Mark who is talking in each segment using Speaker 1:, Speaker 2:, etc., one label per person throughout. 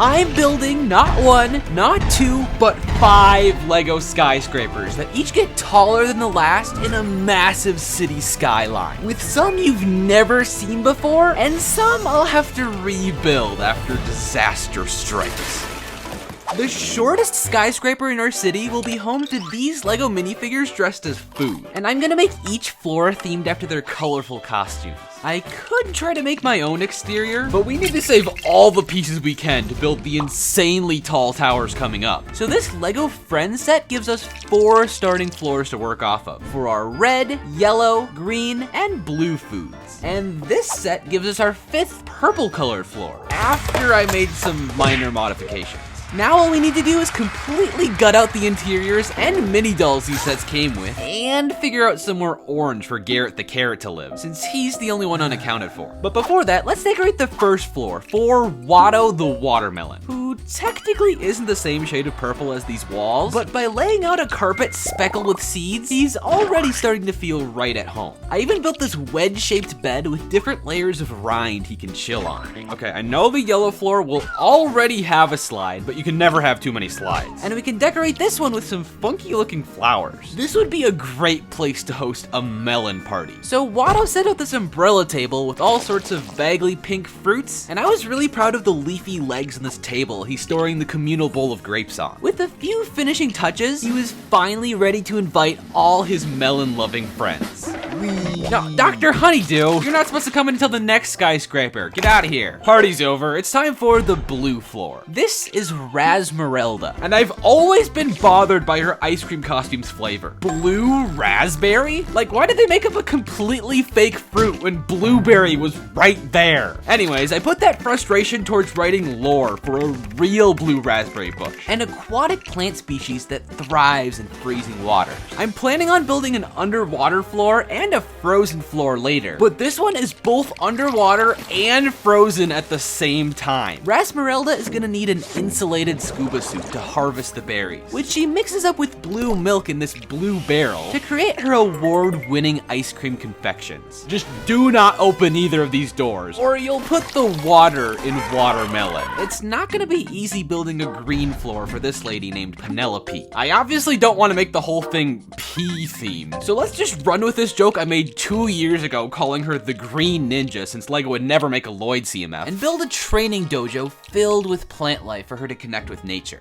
Speaker 1: I'm building not one, not two, but 5 LEGO skyscrapers that each get taller than the last in a massive city skyline. With some you've never seen before, and some I'll have to rebuild after disaster strikes. The shortest skyscraper in our city will be home to these LEGO minifigures dressed as food. And I'm gonna make each floor themed after their colorful costumes. I could try to make my own exterior, but we need to save all the pieces we can to build the insanely tall towers coming up. So this LEGO Friends set gives us 4 starting floors to work off of for our red, yellow, green, and blue foods. And this set gives us our 5th purple colored floor, after I made some minor modifications. Now all we need to do is completely gut out the interiors and mini dolls these sets came with, and figure out some more orange for Garrett the Carrot to live, since he's the only one unaccounted for. But before that, let's decorate the first floor for Watto the Watermelon, who technically isn't the same shade of purple as these walls, but by laying out a carpet speckled with seeds, he's already starting to feel right at home. I even built this wedge-shaped bed with different layers of rind he can chill on. Okay, I know the yellow floor will already have a slide, but you can never have too many slides. And we can decorate this one with some funky looking flowers. This would be a great place to host a melon party. So Watto set out this umbrella table with all sorts of vaguely pink fruits, and I was really proud of the leafy legs on this table he's storing the communal bowl of grapes on. With a few finishing touches, he was finally ready to invite all his melon-loving friends. No, Dr. Honeydew, you're not supposed to come in until the next skyscraper. Get out of here. Party's over. It's time for the blue floor. This is Razmerelda, and I've always been bothered by her ice cream costume's flavor. Blue raspberry? Like, why did they make up a completely fake fruit when blueberry was right there? Anyways, I put that frustration towards writing lore for a real blue raspberry bush, an aquatic plant species that thrives in freezing water. I'm planning on building an underwater floor and a frozen floor later, but this one is both underwater and frozen at the same time. Razmerelda is gonna need an insulated scuba suit to harvest the berries, which she mixes up with blue milk in this blue barrel to create her award-winning ice cream confections. Just do not open either of these doors, or you'll put the water in watermelon. It's not gonna be easy building a green floor for this lady named Penelope. I obviously don't want to make the whole thing pea themed, so let's just run with this joke I made 2 years ago calling her the Green Ninja, since LEGO would never make a Lloyd CMF, and build a training dojo filled with plant life for her to connect with nature.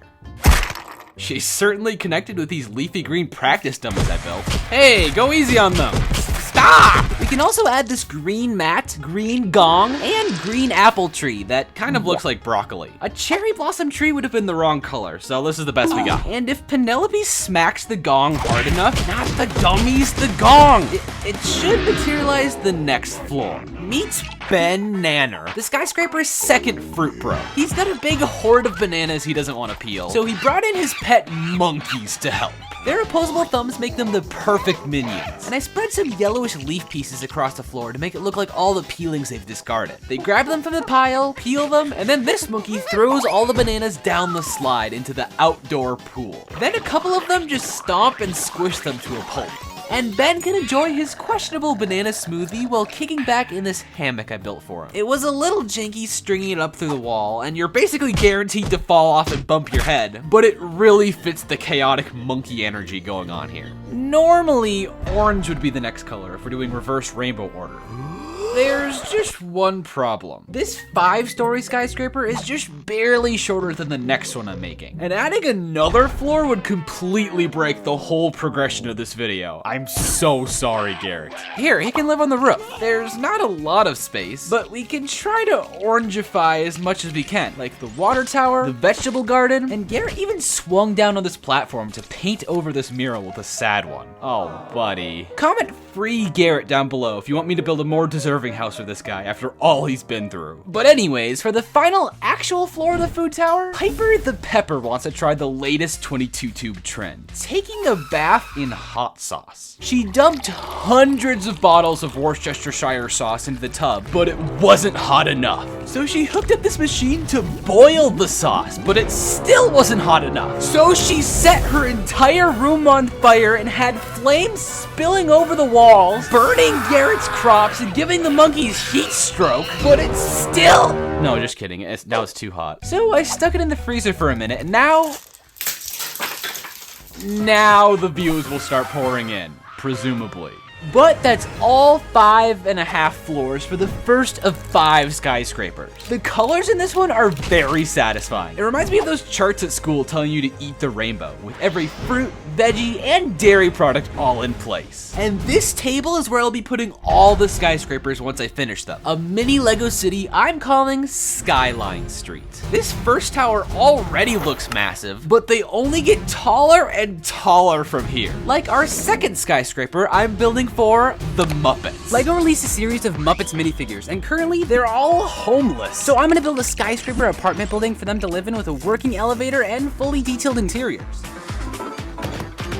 Speaker 1: She's certainly connected with these leafy green practice dummies I built. Hey, go easy on them. Stop! We can also add this green mat, green gong, and green apple tree that kind of looks like broccoli. A cherry blossom tree would have been the wrong color, so this is the best we got. And if Penelope smacks the gong hard enough, not the dummies, the gong, it should materialize the next floor. Meet Ben Nanner, the skyscraper's second fruit bro. He's got a big hoard of bananas he doesn't want to peel, so he brought in his pet monkeys to help. Their opposable thumbs make them the perfect minions. And I spread some yellowish leaf pieces across the floor to make it look like all the peelings they've discarded. They grab them from the pile, peel them, and then this monkey throws all the bananas down the slide into the outdoor pool. Then a couple of them just stomp and squish them to a pulp. And Ben can enjoy his questionable banana smoothie while kicking back in this hammock I built for him. It was a little janky stringing it up through the wall, and you're basically guaranteed to fall off and bump your head, but it really fits the chaotic monkey energy going on here. Normally, orange would be the next color if we're doing reverse rainbow order. There's just one problem. This 5-story skyscraper is just barely shorter than the next one I'm making, and adding another floor would completely break the whole progression of this video. I'm so sorry, Garrett. Here, he can live on the roof. There's not a lot of space, but we can try to orangify as much as we can, like the water tower, the vegetable garden, and Garrett even swung down on this platform to paint over this mural with a sad one. Oh, buddy. Comment free Garrett down below if you want me to build a more deserving house for this guy after all he's been through. But anyways, for the final actual floor of the food tower, Piper the Pepper wants to try the latest 22 tube trend, taking a bath in hot sauce. She dumped hundreds of bottles of Worcestershire sauce into the tub, but it wasn't hot enough. So she hooked up this machine to boil the sauce, but it still wasn't hot enough. So she set her entire room on fire and had flames spilling over the walls, burning Garrett's crops and giving them the monkey's heat stroke, but it's still... No, just kidding. That was too hot. So I stuck it in the freezer for a minute, and now the views will start pouring in, presumably. But that's all 5.5 floors for the first of 5 skyscrapers. The colors in this one are very satisfying. It reminds me of those charts at school telling you to eat the rainbow, with every fruit, veggie, and dairy product all in place. And this table is where I'll be putting all the skyscrapers once I finish them. A mini Lego city I'm calling Skyline Street. This first tower already looks massive, but they only get taller and taller from here. Like our second skyscraper I'm building for the Muppets.
Speaker 2: LEGO released a series of Muppets minifigures, and currently they're all homeless. So I'm gonna build a skyscraper apartment building for them to live in with a working elevator and fully detailed interiors.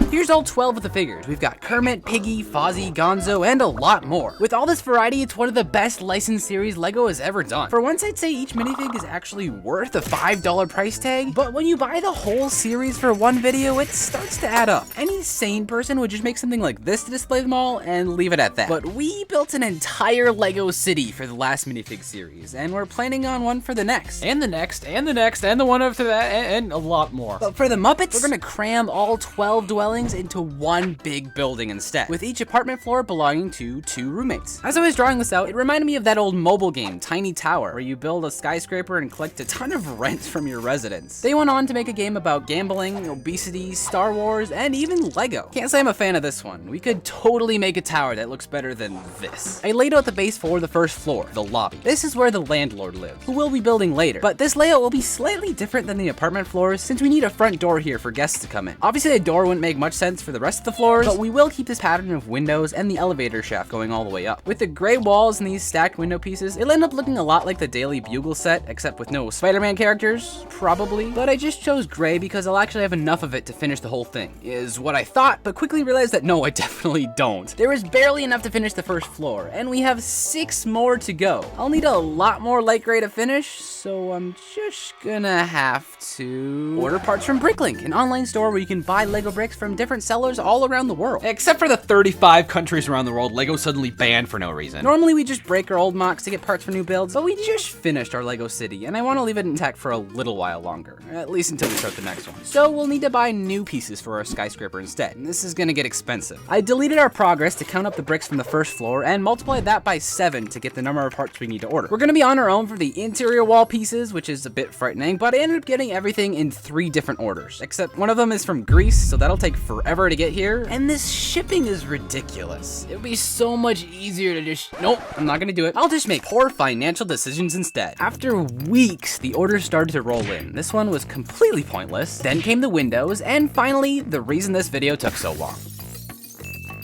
Speaker 2: Here's all 12 of the figures. We've got Kermit, Piggy, Fozzie, Gonzo, and a lot more. With all this variety, it's one of the best licensed series LEGO has ever done. For once, I'd say each minifig is actually worth a $5 price tag, but when you buy the whole series for one video, it starts to add up. Any sane person would just make something like this to display them all and leave it at that. But we built an entire LEGO city for the last minifig series, and we're planning on one for the next.
Speaker 1: And the next, and the next, and the one after that, and a lot more.
Speaker 2: But for the Muppets, we're gonna cram all 12 dwellings into one big building instead, with each apartment floor belonging to 2 roommates. As I was drawing this out, it reminded me of that old mobile game, Tiny Tower, where you build a skyscraper and collect a ton of rent from your residents. They went on to make a game about gambling, obesity, Star Wars, and even LEGO. Can't say I'm a fan of this one. We could totally make a tower that looks better than this. I laid out the base for the first floor, the lobby. This is where the landlord lives, who we'll be building later, but this layout will be slightly different than the apartment floors since we need a front door here for guests to come in. Obviously, a door wouldn't make much sense for the rest of the floors, but we will keep this pattern of windows and the elevator shaft going all the way up. With the gray walls and these stacked window pieces, it'll end up looking a lot like the Daily Bugle set, except with no Spider-Man characters, probably. But I just chose gray because I'll actually have enough of it to finish the whole thing, is what I thought, but quickly realized that no, I definitely don't. There is barely enough to finish the first floor, and we have 6 more to go. I'll need a lot more light gray to finish, so I'm just gonna have to order parts from Bricklink, an online store where you can buy LEGO bricks from different sellers all around the world.
Speaker 1: Except for the 35 countries around the world LEGO suddenly banned for no reason.
Speaker 2: Normally we just break our old mocks to get parts for new builds, but we just finished our LEGO city, and I want to leave it intact for a little while longer, at least until we start the next one. So we'll need to buy new pieces for our skyscraper instead, and this is gonna get expensive. I deleted our progress to count up the bricks from the first floor and multiplied that by 7 to get the number of parts we need to order. We're gonna be on our own for the interior wall pieces, which is a bit frightening, but I ended up getting everything in 3 different orders, except one of them is from Greece, so that'll take forever to get here, and this shipping is ridiculous. It would be so much easier to just, nope, I'm not gonna do it. I'll just make poor financial decisions instead. After weeks, the orders started to roll in. This one was completely pointless. Then came the windows, and finally, the reason this video took so long.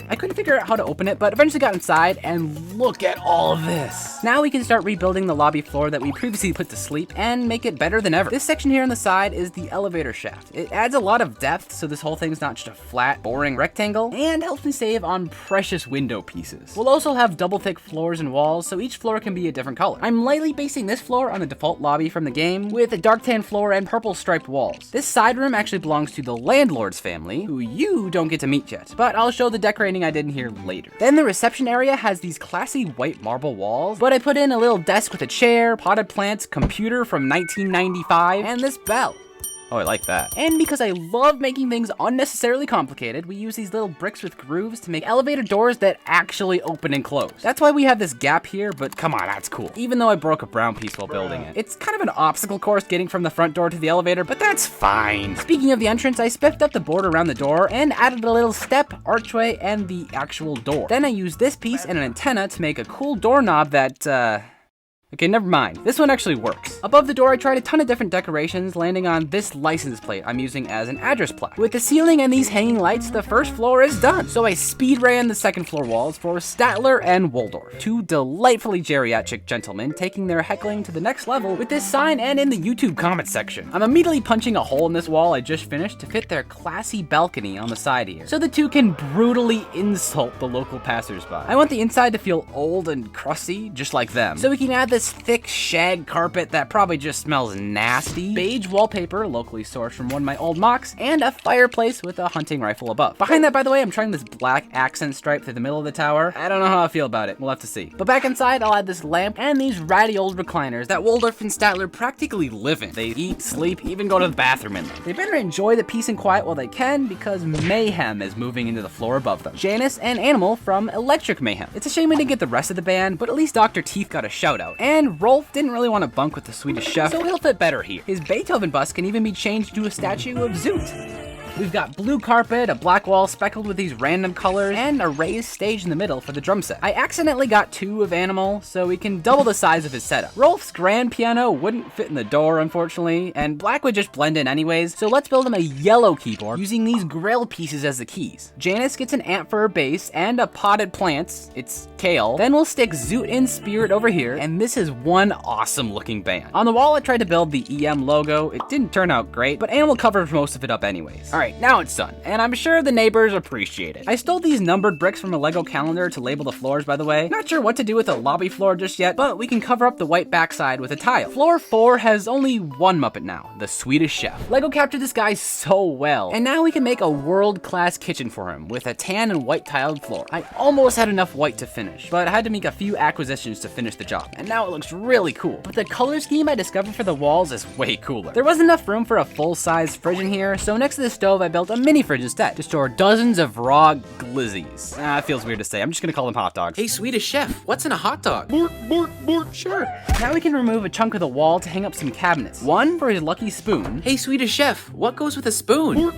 Speaker 2: I couldn't figure out how to open it, but eventually got inside, and look at all of this. Now we can start rebuilding the lobby floor that we previously put to sleep and make it better than ever. This section here on the side is the elevator shaft. It adds a lot of depth, so this whole thing's not just a flat, boring rectangle, and helps me save on precious window pieces. We'll also have double thick floors and walls, so each floor can be a different color. I'm lightly basing this floor on the default lobby from the game, with a dark tan floor and purple striped walls. This side room actually belongs to the landlord's family, who you don't get to meet yet, but I'll show the decorating I did in here later. Then the reception area has these classy white marble walls, but I put in a little desk with a chair, potted plants, computer from 1995, and this bell. Oh, I like that. And because I love making things unnecessarily complicated, we use these little bricks with grooves to make elevator doors that actually open and close. That's why we have this gap here, but come on, that's cool. Even though I broke a brown piece while building it. It's kind of an obstacle course getting from the front door to the elevator, but that's fine. Speaking of the entrance, I spiffed up the board around the door and added a little step, archway, and the actual door. Then I used this piece and an antenna to make a cool doorknob that, okay, never mind. This one actually works. Above the door, I tried a ton of different decorations, landing on this license plate I'm using as an address plaque. With the ceiling and these hanging lights, the first floor is done. So I speed ran the second floor walls for Statler and Waldorf, 2 delightfully geriatric gentlemen taking their heckling to the next level with this sign and in the YouTube comments section. I'm immediately punching a hole in this wall I just finished to fit their classy balcony on the side here, so the 2 can brutally insult the local passersby. I want the inside to feel old and crusty, just like them, so we can add this this thick shag carpet that probably just smells nasty, beige wallpaper locally sourced from one of my old mocks, and a fireplace with a hunting rifle above. Behind that, by the way, I'm trying this black accent stripe through the middle of the tower. I don't know how I feel about it. We'll have to see. But back inside, I'll add this lamp and these ratty old recliners that Waldorf and Statler practically live in. They eat, sleep, even go to the bathroom in them. They better enjoy the peace and quiet while they can, because mayhem is moving into the floor above them. Janice and Animal from Electric Mayhem. It's a shame we didn't get the rest of the band, but at least Dr. Teeth got a shout out. And Rolf didn't really want to bunk with the Swedish chef, so he'll fit better here. His Beethoven bust can even be changed to a statue of Zoot. We've got blue carpet, a black wall speckled with these random colors, and a raised stage in the middle for the drum set. I accidentally got 2 of Animal, so we can double the size of his setup. Rolf's grand piano wouldn't fit in the door, unfortunately, and black would just blend in anyways, so let's build him a yellow keyboard using these grill pieces as the keys. Janice gets an amp for her bass and a potted plants. It's kale. Then we'll stick Zoot in spirit over here, and this is one awesome looking band. On the wall, I tried to build the EM logo. It didn't turn out great, but Animal covers most of it up anyways. Alright, now it's done, and I'm sure the neighbors appreciate it. I stole these numbered bricks from a LEGO calendar to label the floors, by the way. Not sure what to do with the lobby floor just yet, but we can cover up the white backside with a tile. Floor 4 has only one Muppet now, the Swedish chef. LEGO captured this guy so well, and now we can make a world-class kitchen for him with a tan and white tiled floor. I almost had enough white to finish, but I had to make a few acquisitions to finish the job, and now it looks really cool. But the color scheme I discovered for the walls is way cooler. There wasn't enough room for a full-size fridge in here, so next to the stove I built a mini fridge instead to store dozens of raw glizzies. It feels weird to say. I'm just gonna call them hot dogs.
Speaker 1: Hey, Swedish chef, what's in a hot dog?
Speaker 2: Sure. Now we can remove a chunk of the wall to hang up some cabinets. One for his lucky spoon.
Speaker 1: Hey, Swedish chef, what goes with a spoon?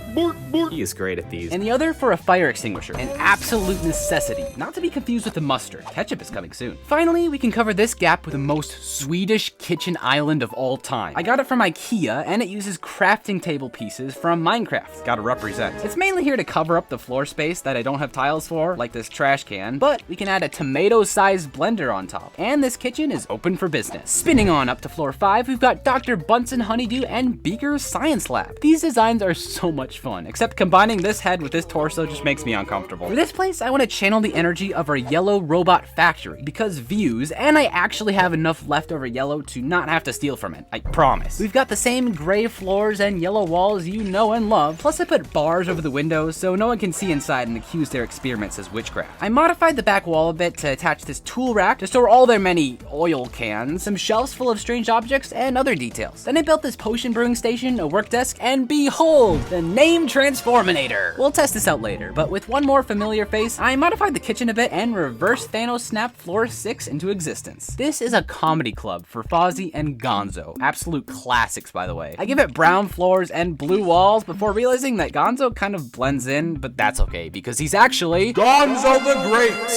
Speaker 3: He is great at these.
Speaker 2: And the other for a fire extinguisher. An absolute necessity. Not to be confused with the mustard. Ketchup is coming soon. Finally, we can cover this gap with the most Swedish kitchen island of all time. I got it from IKEA, and it uses crafting table pieces from Minecraft. Gotta represent. It's mainly here to cover up the floor space that I don't have tiles for, like this trash can, but we can add a tomato-sized blender on top. And this kitchen is open for business. Spinning on up to floor 5, we've got Dr. Bunsen Honeydew and Beaker's Science Lab. These designs are so much fun, except combining this head with this torso just makes me uncomfortable. For this place, I want to channel the energy of our yellow robot factory, because views, and I actually have enough leftover yellow to not have to steal from it, I promise. We've got the same gray floors and yellow walls you know and love, plus I put bars over the windows so no one can see inside and accuse their experiments as witchcraft. I modified the back wall a bit to attach this tool rack to store all their many oil cans, some shelves full of strange objects, and other details. Then I built this potion brewing station, a work desk, and behold, the name Transforminator. We'll test this out later, but with one more familiar face, I modified the kitchen a bit and reverse Thanos snapped floor 6 into existence. This is a comedy club for Fozzie and Gonzo. Absolute classics, by the way. I give it brown floors and blue walls before realizing that Gonzo kind of blends in, but that's okay because he's actually
Speaker 3: Gonzo the Great!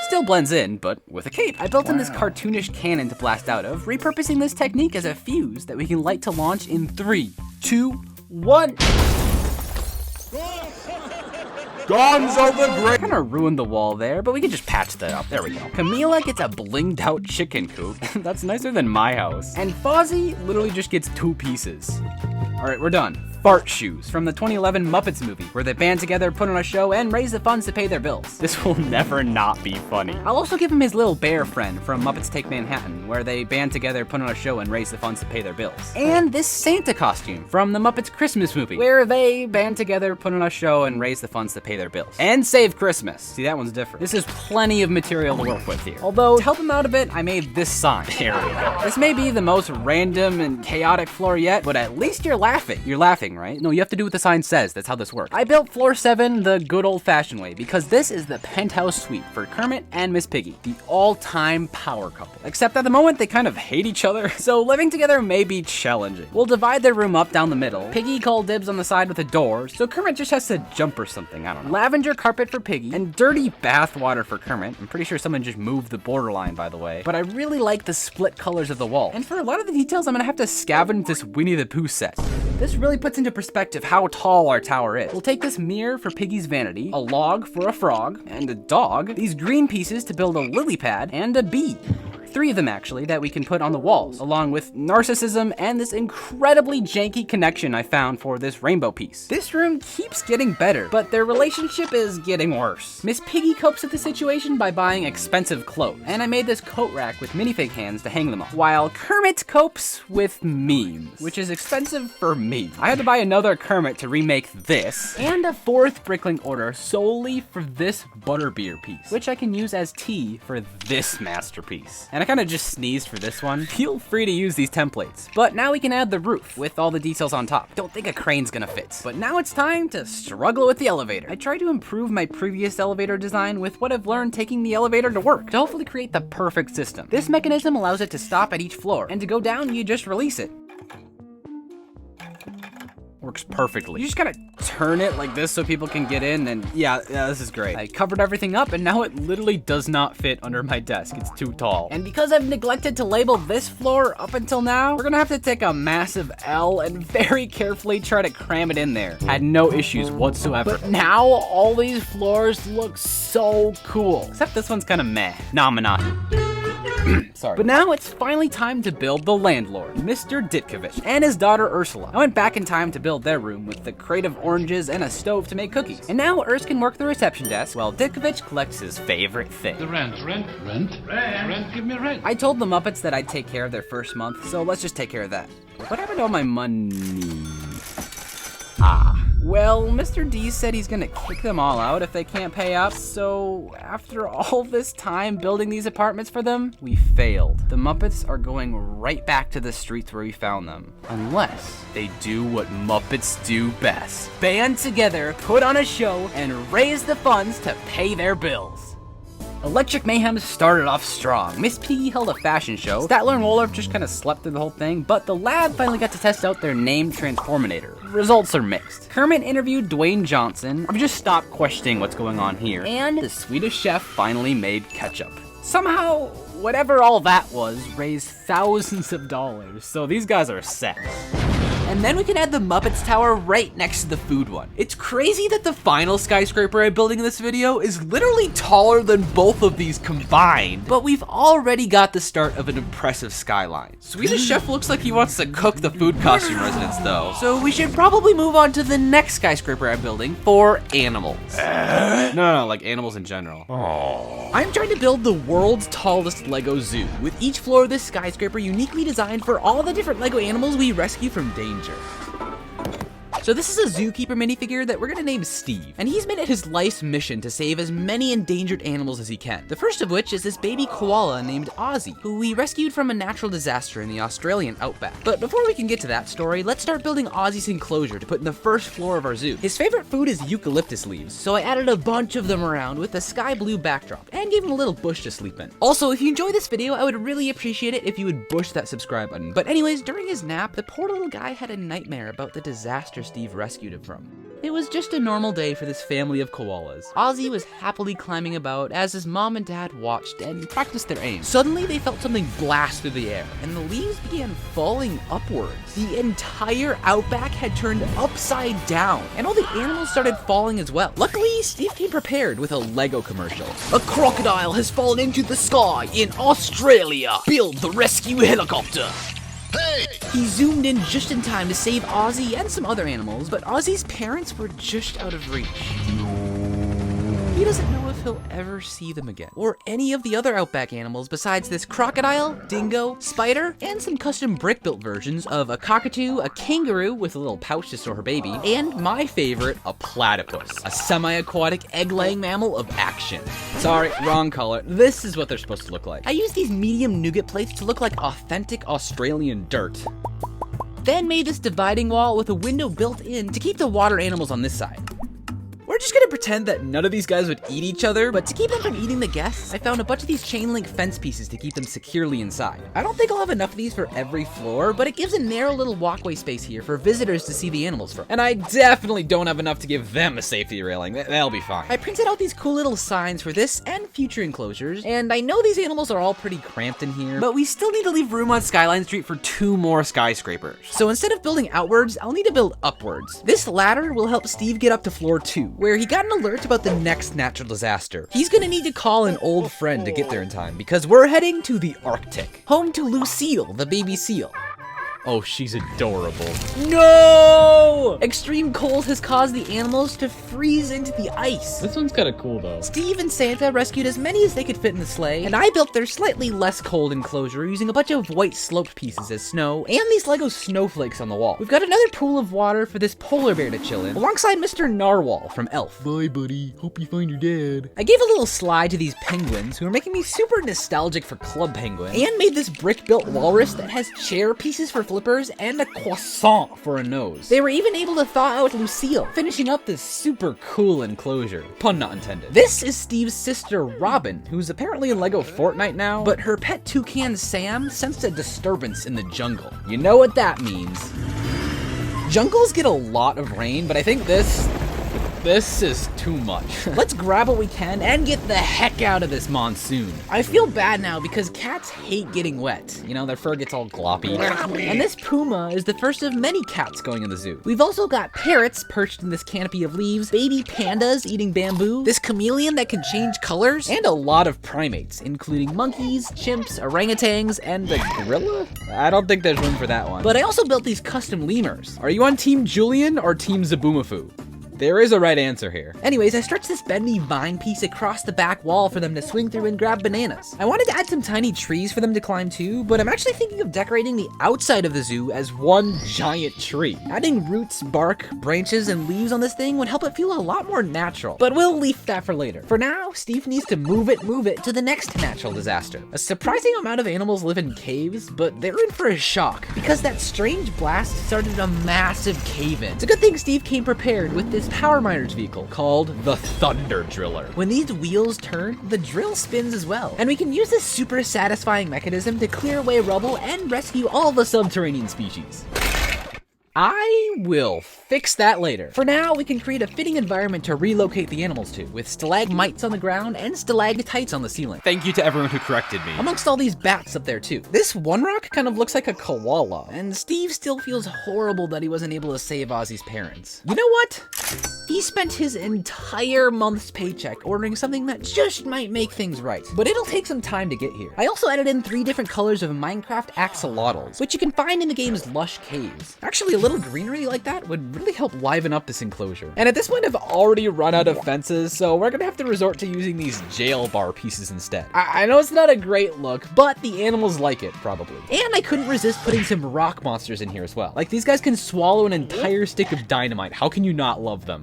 Speaker 2: Still blends in, but with a cape. I built in this cartoonish cannon to blast out of, repurposing this technique as a fuse that we can light to launch in 3, 2, 1.
Speaker 3: Gonzo the Great!
Speaker 2: Kinda ruined the wall there, but we can just patch that up. There we go. Camila gets a blinged out chicken coop. That's nicer than my house. And Fozzie literally just gets 2 pieces. All right, we're done. Fart Shoes from the 2011 Muppets movie, where they band together, put on a show, and raise the funds to pay their bills. This will never not be funny. I'll also give him his little bear friend from Muppets Take Manhattan, where they band together, put on a show, and raise the funds to pay their bills. And this Santa costume from the Muppets Christmas movie, where they band together, put on a show, and raise the funds to pay their bills. And save Christmas. See, that one's different. This is plenty of material to work with here. Although, to help him out a bit, I made this sign. There we go. This may be the most random and chaotic floor yet, but at least you're laughing. You're laughing, right? No, you have to do what the sign says. That's how this works. I built floor 7 the good old-fashioned way because this is the penthouse suite for Kermit and Miss Piggy, the all-time power couple. Except at the moment, they kind of hate each other, so living together may be challenging. We'll divide their room up down the middle. Piggy called dibs on the side with a door, so Kermit just has to jump or something, I don't know. Lavender carpet for Piggy, and dirty bath water for Kermit. I'm pretty sure someone just moved the borderline, by the way. But I really like the split colors of the wall. And for a lot of the details, I'm gonna have to scavenge this Winnie the Pooh set. This really puts into perspective how tall our tower is. We'll take this mirror for Piggy's vanity, a log for a frog, and a dog, these green pieces to build a lily pad, and a bee. 3 of them actually, that we can put on the walls, along with narcissism and this incredibly janky connection I found for this rainbow piece. This room keeps getting better, but their relationship is getting worse. Miss Piggy copes with the situation by buying expensive clothes, and I made this coat rack with minifig hands to hang them on, while Kermit copes with memes, which is expensive for me. I had to buy another Kermit to remake this, and a 4th Bricklink order solely for this butterbeer piece, which I can use as tea for this masterpiece. And I kind of just sneezed for this one. Feel free to use these templates. But now we can add the roof with all the details on top. Don't think a crane's gonna fit. But now it's time to struggle with the elevator. I tried to improve my previous elevator design with what I've learned taking the elevator to work, to hopefully create the perfect system. This mechanism allows it to stop at each floor, and to go down, you just release it. Works perfectly. You just gotta turn it like this so people can get in, and yeah, this is great. I covered everything up, and now it literally does not fit under my desk. It's too tall. And because I've neglected to label this floor up until now, we're gonna have to take a massive L and very carefully try to cram it in there. Had no issues whatsoever. But now all these floors look so cool. Except this one's kind of meh. Sorry. But now it's finally time to build the landlord, Mr. Ditkovich, and his daughter Ursula. I went back in time to build their room with the crate of oranges and a stove to make cookies. And now Urs can work the reception desk while Ditkovich collects his favorite thing.
Speaker 4: The rent, give me rent.
Speaker 2: I told the Muppets that I'd take care of their first month, so let's just take care of that. What happened to all my money? Well, Mr. D said he's gonna kick them all out if they can't pay up, so after all this time building these apartments for them, we failed. The Muppets are going right back to the streets where we found them, unless they do what Muppets do best. Band together, put on a show, and raise the funds to pay their bills. Electric Mayhem started off strong. Miss Piggy held a fashion show. Statler and Wolof just kind of slept through the whole thing, but the lab finally got to test out their named Transforminator. Results are mixed. Kermit interviewed Dwayne Johnson. I've just stopped questioning what's going on here. And the Swedish chef finally made ketchup. Somehow, whatever all that was, raised thousands of dollars, so these guys are set.
Speaker 1: And then we can add the Muppets Tower right next to the food one. It's crazy that the final skyscraper I'm building in this video is literally taller than both of these combined, but we've already got the start of an impressive skyline. Swedish Chef looks like he wants to cook the food costume residents though, so we should probably move on to the next skyscraper I'm building for animals. No, like animals in general. I'm trying to build the world's tallest Lego zoo, with each floor of this skyscraper uniquely designed for all the different Lego animals we rescue from danger. So this is a zookeeper minifigure that we're gonna name Steve, and he's made it his life's mission to save as many endangered animals as he can. The first of which is this baby koala named Ozzy, who we rescued from a natural disaster in the Australian outback. But before we can get to that story, let's start building Ozzy's enclosure to put in the first floor of our zoo. His favorite food is eucalyptus leaves, so I added a bunch of them around with a sky blue backdrop, and gave him a little bush to sleep in. Also, if you enjoy this video, I would really appreciate it if you would push that subscribe button. But anyways, during his nap, the poor little guy had a nightmare about the disaster Steve rescued him from. It was just a normal day for this family of koalas. Ozzy was happily climbing about as his mom and dad watched and practiced their aim. Suddenly, they felt something blast through the air, and the leaves began falling upwards. The entire outback had turned upside down, and all the animals started falling as well. Luckily, Steve came prepared with a Lego commercial. A crocodile has fallen into the sky in Australia. Build the rescue helicopter. Hey! He zoomed in just in time to save Ozzy and some other animals, but Ozzy's parents were just out of reach. He doesn't know if he'll ever see them again, or any of the other outback animals besides this crocodile, dingo, spider, and some custom brick-built versions of a cockatoo, a kangaroo with a little pouch to store her baby, and my favorite, a platypus, a semi-aquatic egg-laying mammal of action. Sorry, wrong color. This is what they're supposed to look like. I used these medium nougat plates to look like authentic Australian dirt. Then made this dividing wall with a window built in to keep the water animals on this side. We're just gonna pretend that none of these guys would eat each other, but to keep them from eating the guests, I found a bunch of these chain link fence pieces to keep them securely inside. I don't think I'll have enough of these for every floor, but it gives a narrow little walkway space here for visitors to see the animals from. And I definitely don't have enough to give them a safety railing. That'll be fine. I printed out these cool little signs for this and future enclosures, and I know these animals are all pretty cramped in here, but we still need to leave room on Skyline Street for 2 more skyscrapers. So instead of building outwards, I'll need to build upwards. This ladder will help Steve get up to floor 2, where
Speaker 2: where he got an alert about the next natural disaster. He's gonna need to call an old friend to get there in time, because we're heading to the Arctic, home to Lucille, the baby seal.
Speaker 1: Oh, she's adorable.
Speaker 2: No! Extreme cold has caused the animals to freeze into the ice.
Speaker 1: This one's kind of cool, though.
Speaker 2: Steve and Santa rescued as many as they could fit in the sleigh, and I built their slightly less cold enclosure using a bunch of white sloped pieces as snow and these Lego snowflakes on the wall. We've got another pool of water for this polar bear to chill in, alongside Mr. Narwhal from Elf.
Speaker 1: Bye, buddy. Hope you find your dad.
Speaker 2: I gave a little slide to these penguins, who are making me super nostalgic for Club Penguin, and made this brick-built walrus that has chair pieces for flippers and a croissant for a nose. They were even able to thaw out Lucille, finishing up this super cool enclosure. Pun not intended. This is Steve's sister Robin, who's apparently in LEGO Fortnite now, but her pet toucan Sam sensed a disturbance in the jungle. You know what that means. Jungles get a lot of rain, but I think this is too much. Let's grab what we can and get the heck out of this monsoon. I feel bad now because cats hate getting wet. You know, their fur gets all gloppy. And this puma is the first of many cats going in the zoo. We've also got parrots perched in this canopy of leaves, baby pandas eating bamboo, this chameleon that can change colors, and a lot of primates, including monkeys, chimps, orangutans, and a gorilla? I don't think there's room for that one. But I also built these custom lemurs. Are you on Team Julian or Team Zaboomafoo? There is a right answer here. Anyways, I stretched this bendy vine piece across the back wall for them to swing through and grab bananas. I wanted to add some tiny trees for them to climb too, but I'm actually thinking of decorating the outside of the zoo as one giant tree. Adding roots, bark, branches, and leaves on this thing would help it feel a lot more natural, but we'll leave that for later. For now, Steve needs to move it to the next natural disaster. A surprising amount of animals live in caves, but they're in for a shock because that strange blast started a massive cave-in. It's a good thing Steve came prepared with this power miners vehicle called the Thunder Driller. When these wheels turn, the drill spins as well, and we can use this super satisfying mechanism to clear away rubble and rescue all the subterranean species. I will fix that later. For now, we can create a fitting environment to relocate the animals to, with stalagmites on the ground and stalactites on the ceiling.
Speaker 1: Thank you to everyone who corrected me.
Speaker 2: Amongst all these bats up there too. This one rock kind of looks like a koala, and Steve still feels horrible that he wasn't able to save Ozzy's parents. You know what? He spent his entire month's paycheck ordering something that just might make things right, but it'll take some time to get here. I also added in 3 different colors of Minecraft axolotls, which you can find in the game's lush caves. Actually, a little greenery like that would really help liven up this enclosure. And at this point, I've already run out of fences, so we're gonna have to resort to using these jail bar pieces instead. I know it's not a great look, but the animals like it, probably. And I couldn't resist putting some rock monsters in here as well. Like, these guys can swallow an entire stick of dynamite. How can you not love them?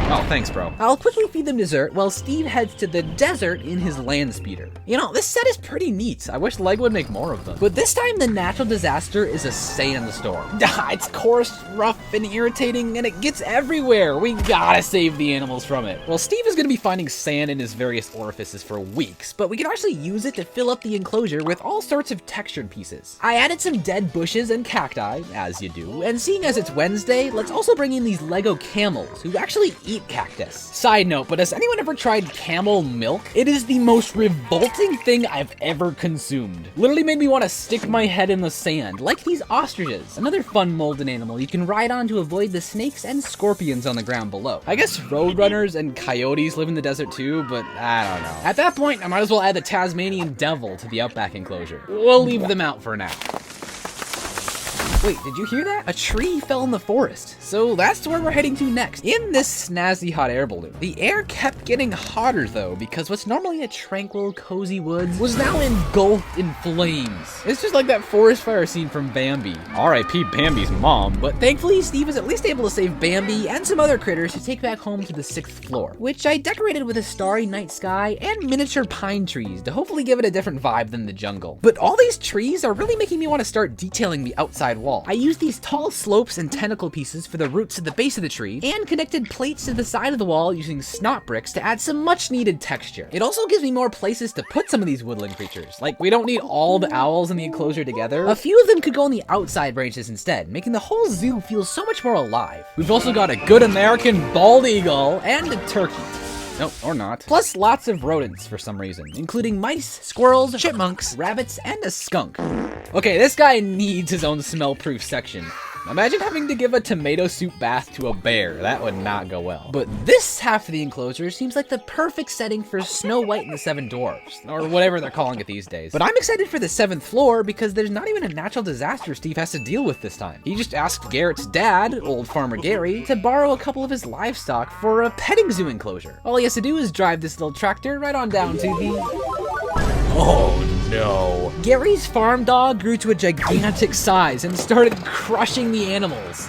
Speaker 2: Oh, thanks, bro. I'll quickly feed them dessert while Steve heads to the desert in his land speeder. You know, this set is pretty neat. I wish LEGO would make more of them. But this time, the natural disaster is a sandstorm. It's coarse, rough, and irritating, and it gets everywhere. We gotta save the animals from it. Well, Steve is gonna be finding sand in his various orifices for weeks, but we can actually use it to fill up the enclosure with all sorts of textured pieces. I added some dead bushes and cacti, as you do, and seeing as it's Wednesday, let's also bring in these LEGO camels, who actually eat cactus. Side note, but has anyone ever tried camel milk? It is the most revolting thing I've ever consumed. Literally made me want to stick my head in the sand, like these ostriches. Another fun molded animal you can ride on to avoid the snakes and scorpions on the ground below. I guess roadrunners and coyotes live in the desert too, but I don't know. At that point, I might as well add the Tasmanian devil to the outback enclosure. We'll leave them out for now. Wait, did you hear that? A tree fell in the forest. So that's where we're heading to next, in this snazzy hot air balloon. The air kept getting hotter though, because what's normally a tranquil, cozy woods was now engulfed in flames. It's just like that forest fire scene from Bambi. R.I.P. Bambi's mom. But thankfully, Steve is at least able to save Bambi and some other critters to take back home to the 6th floor, which I decorated with a starry night sky and miniature pine trees to hopefully give it a different vibe than the jungle. But all these trees are really making me want to start detailing the outside wall. I used these tall slopes and tentacle pieces for the roots at the base of the tree, and connected plates to the side of the wall using snot bricks to add some much needed texture. It also gives me more places to put some of these woodland creatures. Like, we don't need all the owls in the enclosure together. A few of them could go on the outside branches instead, making the whole zoo feel so much more alive. We've also got a good American bald eagle and a turkey. Nope, or not. Plus lots of rodents for some reason, including mice, squirrels, chipmunks, rabbits, and a skunk. Okay, this guy needs his own smell-proof section. Imagine having to give a tomato soup bath to a bear. That would not go well. But this half of the enclosure seems like the perfect setting for Snow White and the Seven Dwarfs, or whatever they're calling it these days. But I'm excited for the 7th floor because there's not even a natural disaster Steve has to deal with this time. He just asked Garrett's dad, old Farmer Gary, to borrow a couple of his livestock for a petting zoo enclosure. All he has to do is drive this little tractor right on down to the... Oh no. Gary's farm dog grew to a gigantic size and started crushing the animals.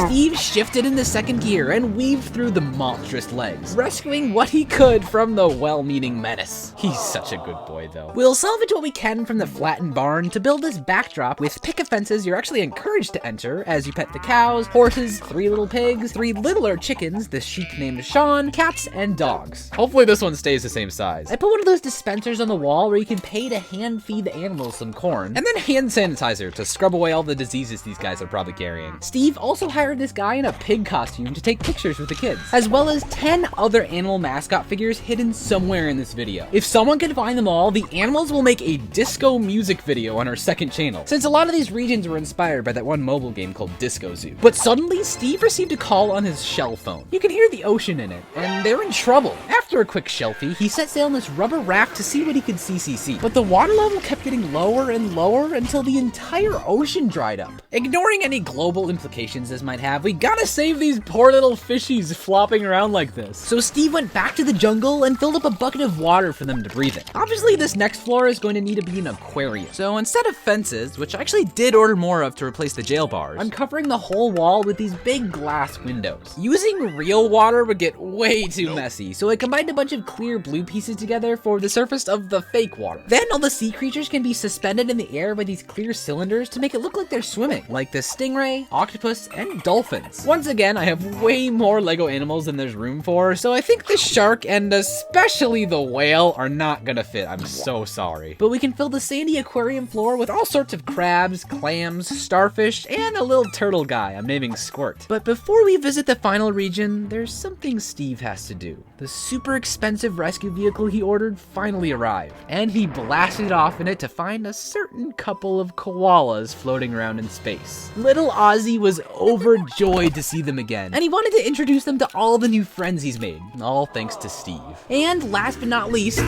Speaker 2: Steve shifted into second gear and weaved through the monstrous legs, rescuing what he could from the well-meaning menace. He's such a good boy though. We'll salvage what we can from the flattened barn to build this backdrop with picket fences you're actually encouraged to enter as you pet the cows, horses, 3 little pigs, 3 littler chickens, the sheep named Sean, cats, and dogs. Hopefully this one stays the same size. I put one of those dispensers on the wall where you can pay to hand feed the animals some corn, and then hand sanitizer to scrub away all the diseases these guys are probably carrying. Steve also hired this guy in a pig costume to take pictures with the kids, as well as 10 other animal mascot figures hidden somewhere in this video. If someone can find them all, the animals will make a disco music video on our 2nd channel, since a lot of these regions were inspired by that one mobile game called Disco Zoo. But suddenly, Steve received a call on his shell phone. You can hear the ocean in it, and they're in trouble. After a quick shelfie, he set sail on this rubber raft to see what he could CCC. But the water level kept getting lower and lower until the entire ocean dried up. Ignoring any global implications this might have, we gotta save these poor little fishies flopping around like this. So Steve went back to the jungle and filled up a bucket of water for them to breathe in. Obviously, this next floor is going to need to be an aquarium. So instead of fences, which I actually did order more of to replace the jail bars, I'm covering the whole wall with these big glass windows. Using real water would get way too messy, so I combined a bunch of clear blue pieces together for the surface of the fake water. Then all the sea creatures can be suspended in the air by these clear cylinders to make it look like they're swimming, like the stingray, octopus, and dolphins. Once again, I have way more Lego animals than there's room for, so I think the shark and especially the whale are not gonna fit. I'm so sorry. But we can fill the sandy aquarium floor with all sorts of crabs, clams, starfish, and a little turtle guy I'm naming Squirt. But before we visit the final region, there's something Steve has to do. The super expensive rescue vehicle he ordered finally arrived, and he blasted off in it to find a certain couple of koalas floating around in space. Little Ozzy was overjoyed to see them again, and he wanted to introduce them to all the new friends he's made, all thanks to Steve. And last but not least,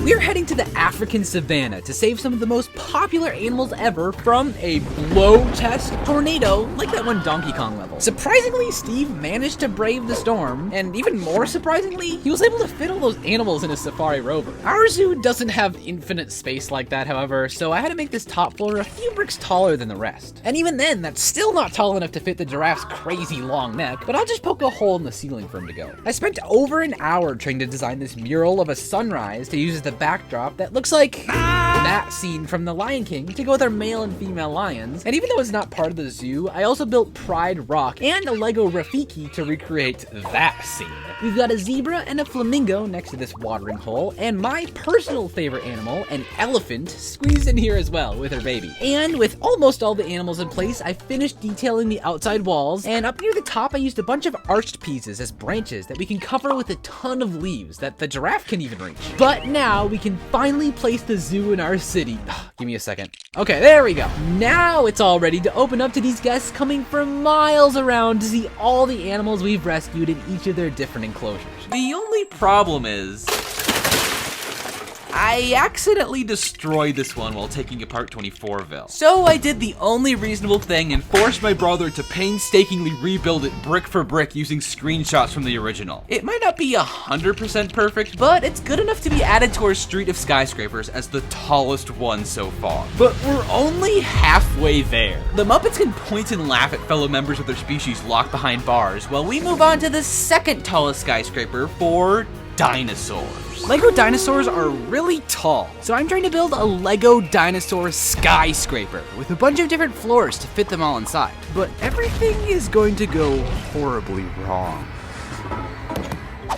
Speaker 2: we're heading to the African savannah to save some of the most popular animals ever from a blow-test tornado like that one Donkey Kong level. Surprisingly, Steve managed to brave the storm, and even more surprisingly, he was able to fit all those animals in his Safari Rover. Our zoo doesn't have infinite space like that, however, so I had to make this top floor a few bricks taller than the rest. And even then, that's still not tall enough to fit the giraffe's crazy long neck, but I'll just poke a hole in the ceiling for him to go. I spent over an hour trying to design this mural of a sunrise to use as the backdrop that looks like that scene from The Lion King to go with our male and female lions. And even though it's not part of the zoo, I also built Pride Rock and a Lego Rafiki to recreate that scene. We've got a zebra and a flamingo next to this watering hole, and my personal favorite animal, an elephant, squeezed in here as well with her baby. And with almost all the animals in place, I finished detailing the outside walls, and up near the top I used a bunch of arched pieces as branches that we can cover with a ton of leaves that the giraffe can even reach. But now we can finally place the zoo in our city. Give me a second. Okay, there we go. Now it's all ready to open up to these guests coming from miles around to see all the animals we've rescued in each of their different enclosures.
Speaker 1: The only problem is I accidentally destroyed this one while taking apart 24ville. So I did the only reasonable thing and forced my brother to painstakingly rebuild it brick for brick using screenshots from the original. It might not be 100% perfect, but it's good enough to be added to our street of skyscrapers as the tallest one so far. But we're only halfway there. The Muppets can point and laugh at fellow members of their species locked behind bars while we move on to the second tallest skyscraper for dinosaurs. Lego dinosaurs are really tall, so I'm trying to build a Lego Dinosaur Skyscraper with a bunch of different floors to fit them all inside. But everything is going to go horribly wrong.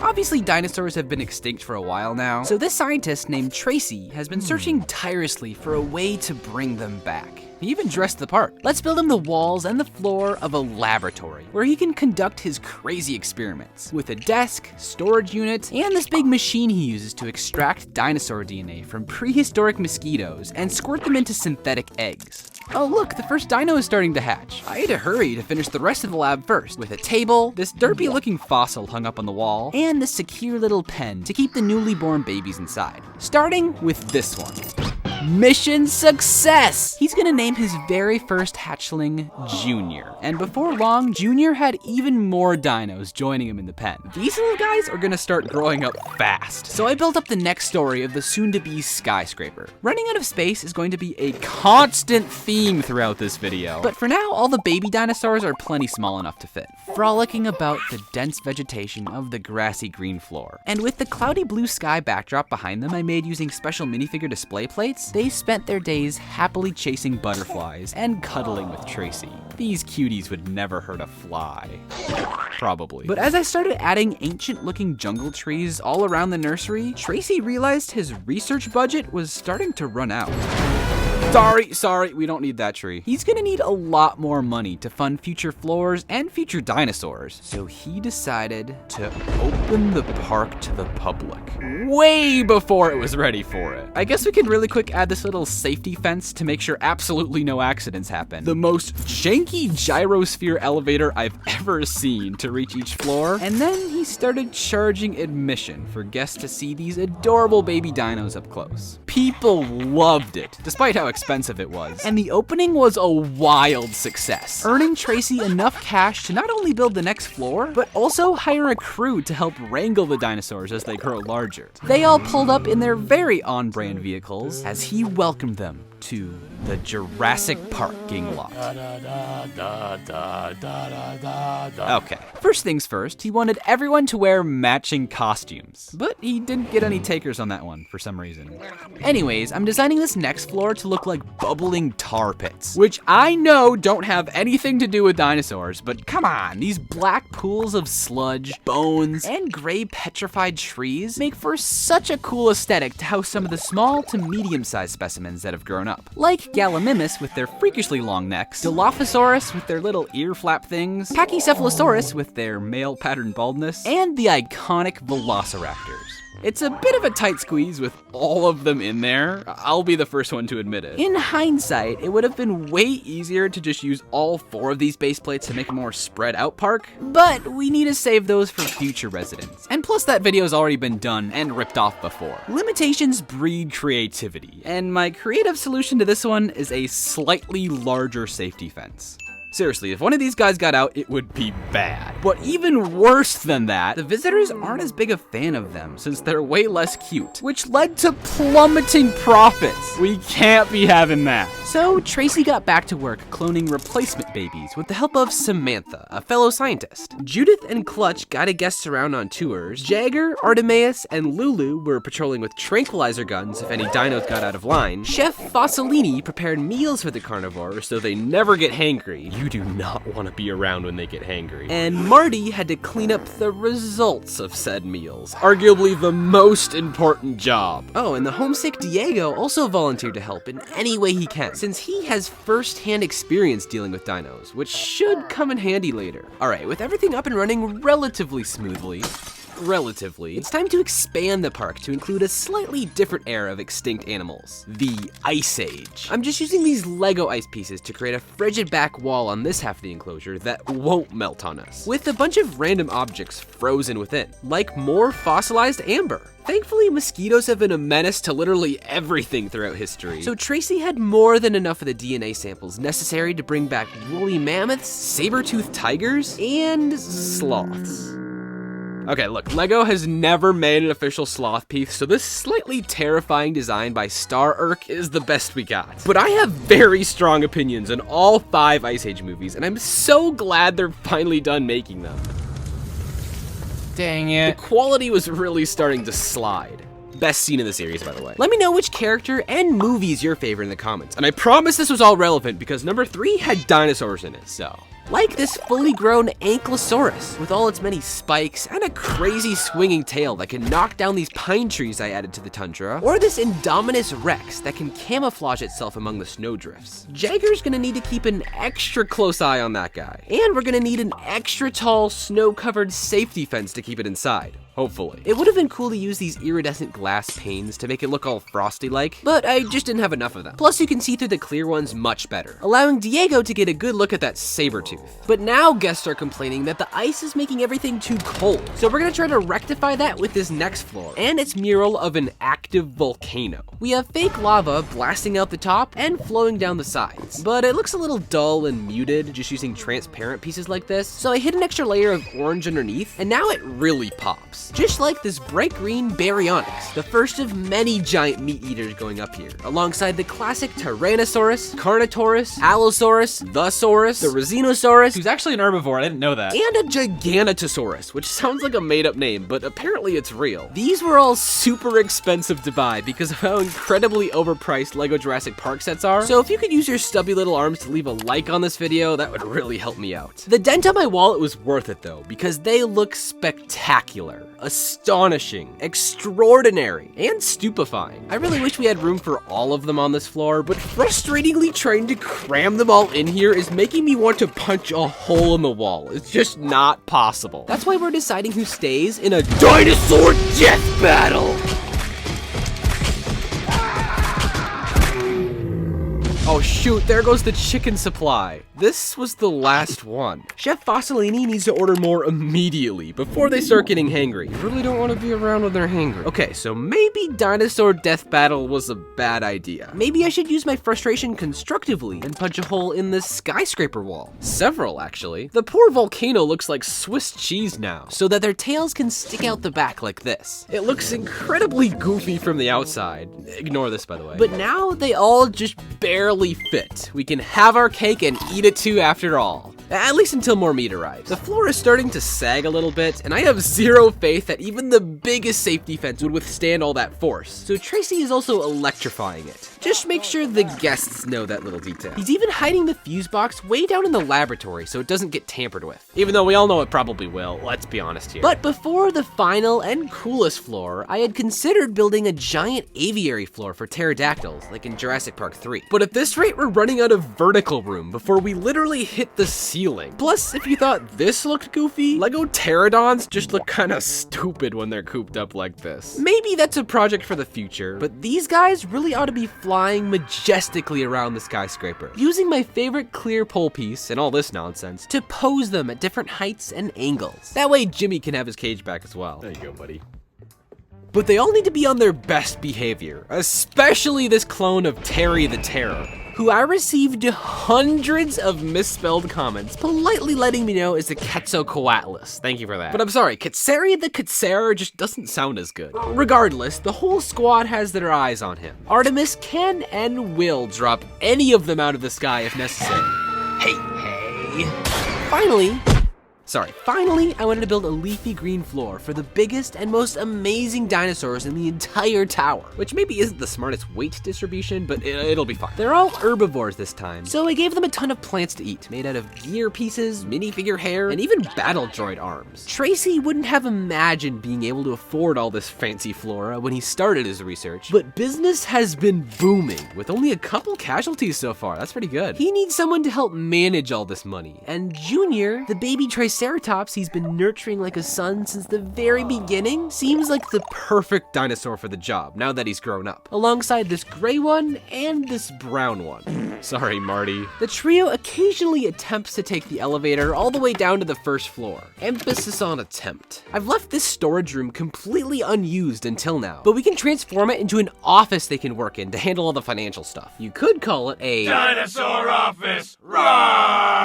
Speaker 1: Obviously, dinosaurs have been extinct for a while now, so this scientist named Tracy has been searching tirelessly for a way to bring them back.
Speaker 2: He even dressed the part. Let's build him the walls and the floor of a laboratory where he can conduct his crazy experiments with a desk, storage unit, and this big machine he uses to extract dinosaur DNA from prehistoric mosquitoes and squirt them into synthetic eggs. Oh look, the first dino is starting to hatch. I had to hurry to finish the rest of the lab first, with a table, this derpy looking fossil hung up on the wall, and this secure little pen to keep the newly born babies inside. Starting with this one. Mission success! He's gonna name his very first hatchling Junior. And before long, Junior had even more dinos joining him in the pen. These little guys are gonna start growing up fast. So I built up the next story of the soon-to-be skyscraper. Running out of space is going to be a constant theme throughout this video. But for now, all the baby dinosaurs are plenty small enough to fit, frolicking about the dense vegetation of the grassy green floor. And with the cloudy blue sky backdrop behind them I made using special minifigure display plates, they spent their days happily chasing butterflies and cuddling with Tracy. These cuties would never hurt a fly. Probably. But as I started adding ancient-looking jungle trees all around the nursery, Tracy realized his research budget was starting to run out. Sorry, we don't need that tree. He's gonna need a lot more money to fund future floors and future dinosaurs. So he decided to open the park to the public way before it was ready for it. I guess we can really quick add this little safety fence to make sure absolutely no accidents happen. The most janky gyrosphere elevator I've ever seen to reach each floor. And then he started charging admission for guests to see these adorable baby dinos up close. People loved it, despite how expensive it was. And the opening was a wild success, earning Tracy enough cash to not only build the next floor, but also hire a crew to help wrangle the dinosaurs as they grow larger. They all pulled up in their very on-brand vehicles as he welcomed them to the Jurassic Parking lot. Okay, first things first, he wanted everyone to wear matching costumes, but he didn't get any takers on that one for some reason. Anyways, I'm designing this next floor to look like bubbling tar pits, which I know don't have anything to do with dinosaurs, but come on, these black pools of sludge, bones, and gray petrified trees make for such a cool aesthetic to house some of the small to medium-sized specimens that have grown up, like Gallimimus with their freakishly long necks, Dilophosaurus with their little ear flap things, Pachycephalosaurus with their male pattern baldness, and the iconic Velociraptors. It's a bit of a tight squeeze with all of them in there. I'll be the first one to admit it. In hindsight, it would have been way easier to just use all 4 of these base plates to make a more spread out park, but we need to save those for future residents. And plus that video's already been done and ripped off before. Limitations breed creativity, and my creative solution to this one is a slightly larger safety fence. Seriously, if one of these guys got out, it would be bad. But even worse than that, the visitors aren't as big a fan of them since they're way less cute, which led to plummeting profits. We can't be having that. So Tracy got back to work cloning replacement babies with the help of Samantha, a fellow scientist. Judith and Clutch guided guests around on tours. Jagger, Artemis, and Lulu were patrolling with tranquilizer guns if any dinos got out of line. Chef Fossilini prepared meals for the carnivores so they never get hangry. You do not want to be around when they get hangry. And Marty had to clean up the results of said meals, arguably the most important job. Oh, and the homesick Diego also volunteered to help in any way he can, since he has first-hand experience dealing with dinos, which should come in handy later. Alright, with everything up and running relatively smoothly, it's time to expand the park to include a slightly different era of extinct animals, the Ice Age. I'm just using these Lego ice pieces to create a frigid back wall on this half of the enclosure that won't melt on us, with a bunch of random objects frozen within, like more fossilized amber. Thankfully, mosquitoes have been a menace to literally everything throughout history, so Tracy had more than enough of the DNA samples necessary to bring back woolly mammoths, saber-toothed tigers, and sloths. Okay, look, LEGO has never made an official sloth piece, so this slightly terrifying design by Star Urk is the best we got. But I have very strong opinions on all 5 Ice Age movies, and I'm so glad they're finally done making them. Dang it.
Speaker 1: The quality was really starting to slide. Best scene in the series, by the way. Let me know which character and movie is your favorite in the comments. And I promise this was all relevant because number 3 had dinosaurs in it, so Like this fully grown Ankylosaurus with all its many spikes and a crazy swinging tail that can knock down these pine trees I added to the tundra, or this Indominus Rex that can camouflage itself among the snowdrifts. Jagger's gonna need to keep an extra close eye on that guy, and we're gonna need an extra tall snow-covered safety fence to keep it inside. Hopefully. It would have been cool to use these iridescent glass panes to make it look all frosty-like, but I just didn't have enough of them. Plus, you can see through the clear ones much better, allowing Diego to get a good look at that saber tooth. But now guests are complaining that the ice is making everything too cold, so we're gonna try to rectify that with this next floor, and its mural of an active volcano. We have fake lava blasting out the top and flowing down the sides, but it looks a little dull and muted just using transparent pieces like this, so I hid an extra layer of orange underneath, and now it really pops. Just like this bright green Baryonyx, the first of many giant meat eaters going up here, alongside the classic Tyrannosaurus, Carnotaurus, Allosaurus, the Saurus, the Resinosaurus,
Speaker 2: Who's actually an herbivore, I didn't know that.
Speaker 1: and a Giganotosaurus, which sounds like a made-up name, but apparently it's real. These were all super expensive to buy because of how incredibly overpriced LEGO Jurassic Park sets are, so if you could use your stubby little arms to leave a like on this video, that would really help me out. The dent on my wallet was worth it though, because they look spectacular, astonishing, extraordinary, and stupefying. I really wish we had room for all of them on this floor, but frustratingly trying to cram them all in here is making me want to punch a hole in the wall. It's just not possible. That's why we're deciding who stays in a dinosaur death battle. Oh shoot, there goes the chicken supply. This was the last one. Chef Fossolini needs to order more immediately before they start getting hangry. You really don't want to be around when they're hangry. Okay, so maybe dinosaur death battle was a bad idea. Maybe I should use my frustration constructively and punch a hole in this skyscraper wall. Several, actually. The poor volcano looks like Swiss cheese now, so that their tails can stick out the back like this. It looks incredibly goofy from the outside. Ignore this, by the way. But now they all just barely fit. We can have our cake and eat it too after all. At least until more meat arrives. The floor is starting to sag a little bit, and I have zero faith that even the biggest safety fence would withstand all that force. So Tracy is also electrifying it. Just make sure the guests know that little detail. He's even hiding the fuse box way down in the laboratory so it doesn't get tampered with. Even though we all know it probably will, let's be honest here. But before the final and coolest floor, I had considered building a giant aviary floor for pterodactyls, like in Jurassic Park 3. But at this rate, we're running out of vertical room before we literally hit the ceiling. Plus, if you thought this looked goofy, LEGO pterodons just look kinda stupid when they're cooped up like this. Maybe that's a project for the future, but these guys really ought to be flying majestically around the skyscraper, using my favorite clear pole piece and all this nonsense to pose them at different heights and angles. That way Jimmy can have his cage back as well.
Speaker 3: There you go, buddy.
Speaker 1: But they all need to be on their best behavior, especially this clone of Terry the Terror, who I received hundreds of misspelled comments politely letting me know is a Quetzalcoatlus. Thank you for that. But I'm sorry, Katsari the Katsarer just doesn't sound as good. Regardless, the whole squad has their eyes on him. Artemis can and will drop any of them out of the sky if necessary. Hey. Finally, I wanted to build a leafy green floor for the biggest and most amazing dinosaurs in the entire tower, which maybe isn't the smartest weight distribution, but it'll be fine. They're all herbivores this time, so I gave them a ton of plants to eat, made out of gear pieces, minifigure hair, and even battle droid arms. Tracy wouldn't have imagined being able to afford all this fancy flora when he started his research, but business has been booming, with only a couple casualties so far. That's pretty good. He needs someone to help manage all this money, and Junior, the baby Triceratops he's been nurturing like a son since the very beginning, seems like the perfect dinosaur for the job now that he's grown up, alongside this gray one and this brown one. Sorry, Marty. The trio occasionally attempts to take the elevator all the way down to the first floor. Emphasis on attempt. I've left this storage room completely unused until now, but we can transform it into an office they can work in to handle all the financial stuff. You could call it a
Speaker 3: Dinosaur office! Roar!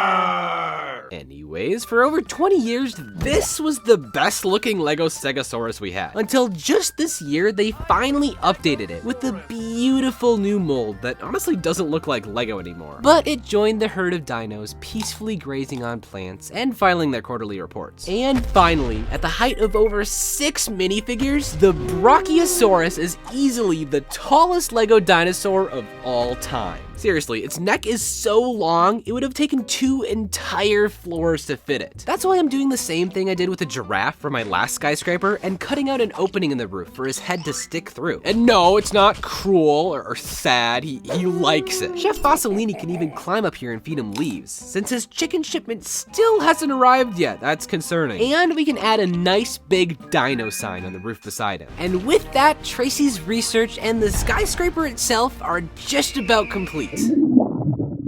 Speaker 1: Anyways, for over 20 years, this was the best looking LEGO Stegosaurus we had. Until just this year, they finally updated it with a beautiful new mold that honestly doesn't look like LEGO anymore. But it joined the herd of dinos peacefully grazing on plants and filing their quarterly reports. And finally, at the height of over 6 minifigures, the Brachiosaurus is easily the tallest LEGO dinosaur of all time. Seriously, its neck is so long, it would have taken 2 entire floors to fit it. That's why I'm doing the same thing I did with the giraffe for my last skyscraper and cutting out an opening in the roof for his head to stick through. And no, it's not cruel or sad, he likes it. Chef Fossolini can even climb up here and feed him leaves, since his chicken shipment still hasn't arrived yet. That's concerning. And we can add a nice big dino sign on the roof beside him. And with that, Tracy's research and the skyscraper itself are just about complete.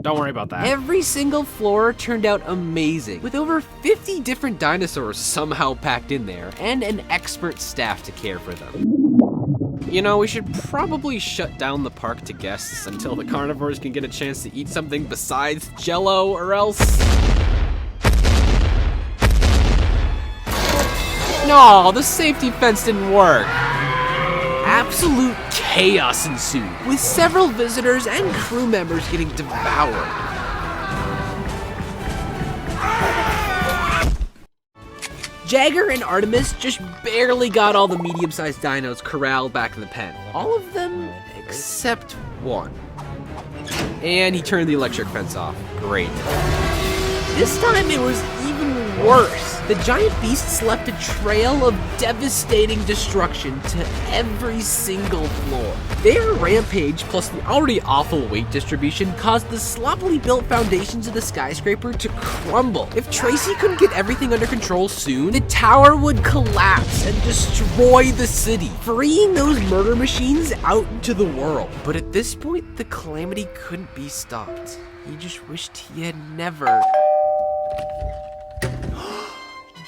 Speaker 2: Don't worry about that.
Speaker 1: Every single floor turned out amazing, with over 50 different dinosaurs somehow packed in there, and an expert staff to care for them. You know, we should probably shut down the park to guests until the carnivores can get a chance to eat something besides Jell-O, or else... No, the safety fence didn't work. Absolute chaos ensued, with several visitors and crew members getting devoured. Jagger and Artemis just barely got all the medium-sized dinos corralled back in the pen. All of them except one. And he turned the electric fence off. Great. This time it was even worse. The giant beasts left a trail of devastating destruction to every single floor. Their rampage, plus the already awful weight distribution, caused the sloppily built foundations of the skyscraper to crumble. If Tracy couldn't get everything under control soon, the tower would collapse and destroy the city, freeing those murder machines out into the world. But at this point, the calamity couldn't be stopped. He just wished he had never...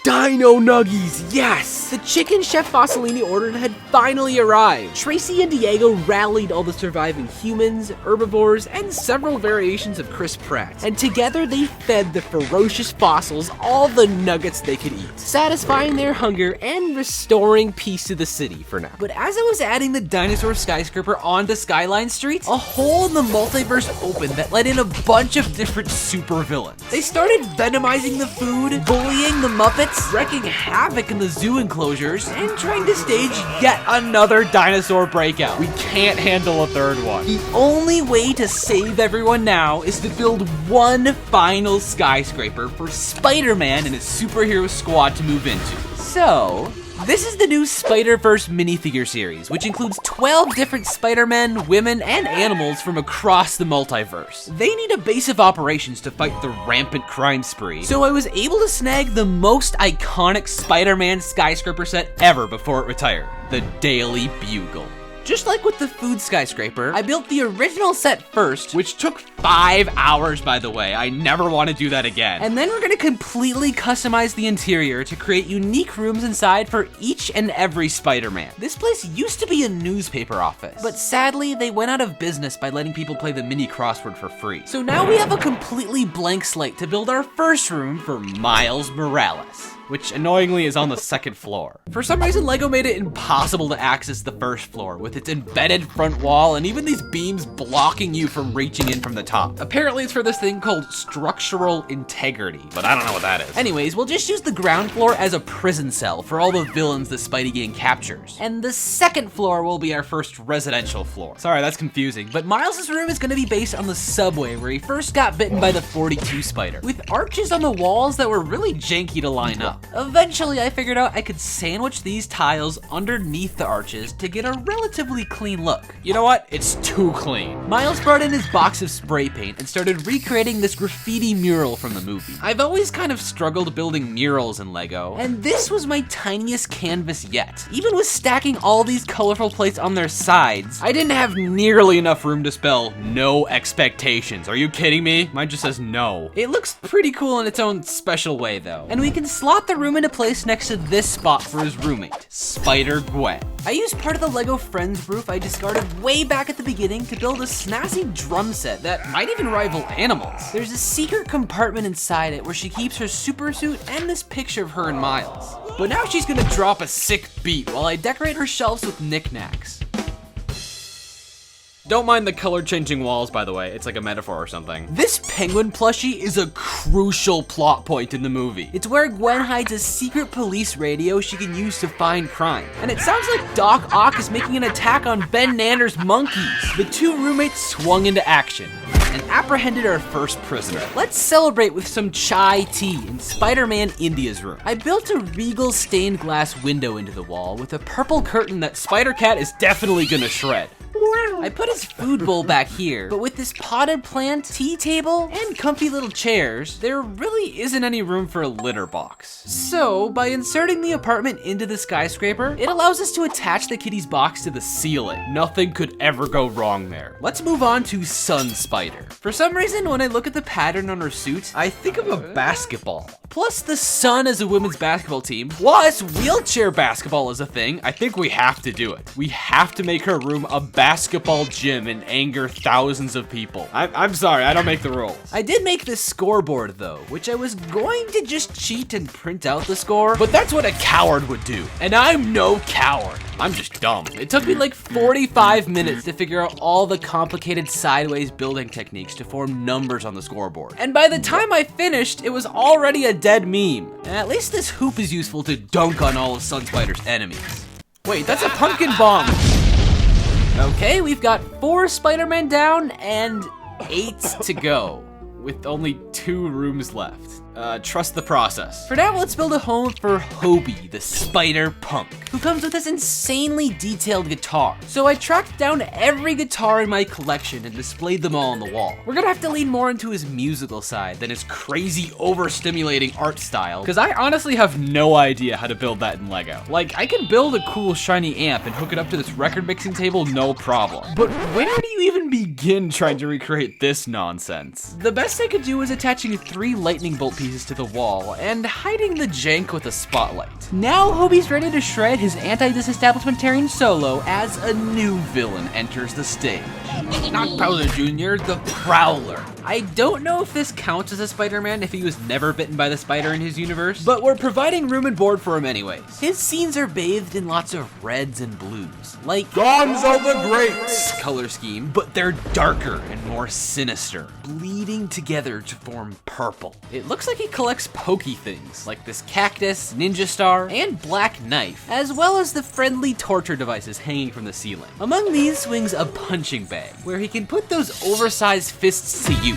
Speaker 1: Dino Nuggies, yes! The chicken Chef Fossolini ordered had finally arrived. Tracy and Diego rallied all the surviving humans, herbivores, and several variations of Chris Pratt. And together they fed the ferocious fossils all the nuggets they could eat, satisfying their hunger and restoring peace to the city for now. But as I was adding the Dinosaur Skyscraper onto Skyline Street, a hole in the multiverse opened that let in a bunch of different supervillains. They started venomizing the food, bullying the Muppets, wreaking havoc in the zoo enclosures, and trying to stage yet another dinosaur breakout. We can't handle a third one. The only way to save everyone now is to build one final skyscraper for Spider-Man and his superhero squad to move into. So... this is the new Spider-Verse minifigure series, which includes 12 different Spider-Men, women, and animals from across the multiverse. They need a base of operations to fight the rampant crime spree, so I was able to snag the most iconic Spider-Man skyscraper set ever before it retired, the Daily Bugle. Just like with the food skyscraper, I built the original set first, which took 5 hours, by the way. I never want to do that again. And then we're gonna completely customize the interior to create unique rooms inside for each and every Spider-Man. This place used to be a newspaper office, but sadly, they went out of business by letting people play the mini crossword for free. So now we have a completely blank slate to build our first room for Miles Morales, which annoyingly is on the 2nd floor. For some reason, LEGO made it impossible to access the 1st floor with its embedded front wall and even these beams blocking you from reaching in from the top. Apparently it's for this thing called structural integrity, but I don't know what that is. Anyways, we'll just use the ground floor as a prison cell for all the villains the Spidey gang captures. And the 2nd floor will be our first residential floor. Sorry, that's confusing, but Miles' room is gonna be based on the subway where he first got bitten by the 42 spider, with arches on the walls that were really janky to line up. Eventually, I figured out I could sandwich these tiles underneath the arches to get a relatively clean look. You know what? It's too clean. Miles brought in his box of spray paint and started recreating this graffiti mural from the movie. I've always kind of struggled building murals in LEGO, and this was my tiniest canvas yet. Even with stacking all these colorful plates on their sides, I didn't have nearly enough room to spell no expectations. Are you kidding me? Mine just says no. It looks pretty cool in its own special way though. And we can slot the room into place next to this spot for his roommate, Spider-Gwen. I used part of the LEGO Friends roof I discarded way back at the beginning to build a snazzy drum set that might even rival Animals. There's a secret compartment inside it where she keeps her super suit and this picture of her and Miles. But now she's gonna drop a sick beat while I decorate her shelves with knickknacks. Don't mind the color changing walls, by the way. It's like a metaphor or something. This penguin plushie is a crucial plot point in the movie. It's where Gwen hides a secret police radio she can use to find crime. And it sounds like Doc Ock is making an attack on Ben Nanner's monkeys. The two roommates swung into action and apprehended our first prisoner. Let's celebrate with some chai tea in Spider-Man India's room. I built a regal stained glass window into the wall with a purple curtain that Spider-Cat is definitely gonna shred. I put his food bowl back here, but with this potted plant, tea table, and comfy little chairs, there really isn't any room for a litter box. So, by inserting the apartment into the skyscraper, it allows us to attach the kitty's box to the ceiling. Nothing could ever go wrong there. Let's move on to Sun Spider. For some reason, when I look at the pattern on her suit, I think of a basketball. Plus the Sun as a women's basketball team, plus wheelchair basketball is a thing. I think we have to do it. We have to make her room a basketball gym and anger thousands of people. I'm sorry, I don't make the rules. I did make this scoreboard though, which I was going to just cheat and print out the score, but that's what a coward would do. And I'm no coward. I'm just dumb. It took me like 45 minutes to figure out all the complicated sideways building techniques to form numbers on the scoreboard. And by the time I finished, it was already a dead meme. And at least this hoop is useful to dunk on all of Sun Spider's enemies. Wait, that's a pumpkin bomb. Okay, we've got 4 Spider-Men down and 8 to go, with only 2 rooms left. Trust the process. For now, let's build a home for Hobie, the spider punk, who comes with this insanely detailed guitar. So I tracked down every guitar in my collection and displayed them all on the wall. We're gonna have to lean more into his musical side than his crazy, overstimulating art style, because I honestly have no idea how to build that in LEGO. Like, I can build a cool shiny amp and hook it up to this record mixing table, no problem. But where do you even begin trying to recreate this nonsense? The best I could do was attaching 3 lightning bolt pieces to the wall and hiding the jank with a spotlight. Now Hobie's ready to shred his anti-disestablishmentarian solo as a new villain enters the stage. Not Bowser Jr., the Prowler. I don't know if this counts as a Spider-Man if he was never bitten by the spider in his universe, but we're providing room and board for him anyways. His scenes are bathed in lots of reds and blues, like
Speaker 3: Gonzo the Great's
Speaker 1: color scheme, but they're darker and more sinister, bleeding together to form purple. It looks like he collects pokey things, like this cactus, ninja star, and black knife, as well as the friendly torture devices hanging from the ceiling. Among these swings a punching bag, where he can put those oversized fists to use.